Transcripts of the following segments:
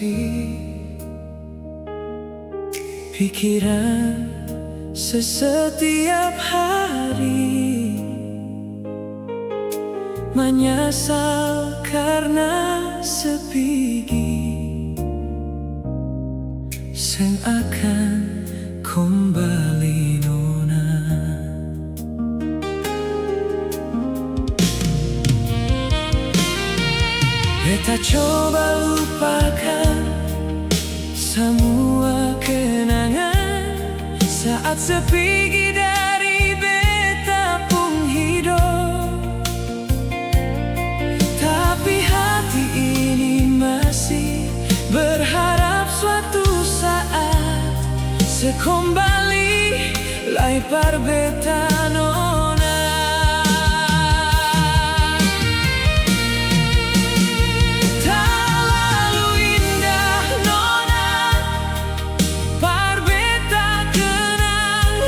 sepi, pikiran setiap hari menyesal karena sepigi sing akan kembali nona. Beta coba lupakan semua kenangan saat sepigi dari beta pun hidup. Tapi hati ini masih berharap suatu saat sekembali laipar beta nona. Terlalu indah nona, par beta kenang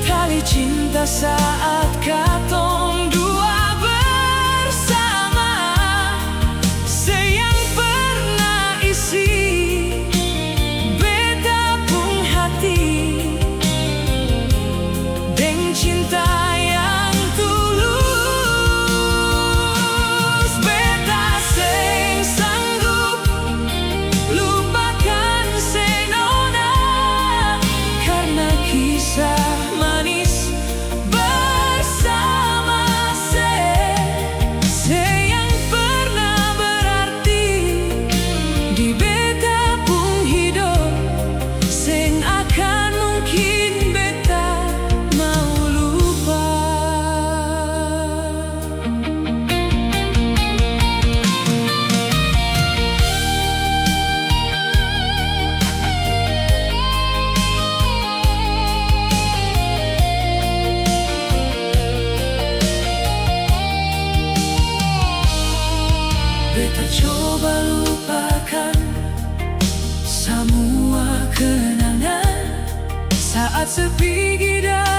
tali cinta saat katong dua bersama, sayang pernah isi beta pun hati deng cinta yang tulus. Beta sing sanggup lupakan se nona karena kisah manis bersama se yang pernah berarti di beta pun hidup, sing akan mungkin beta mau lupa. Beta coba lupakan semua kenangan saat sepigi dari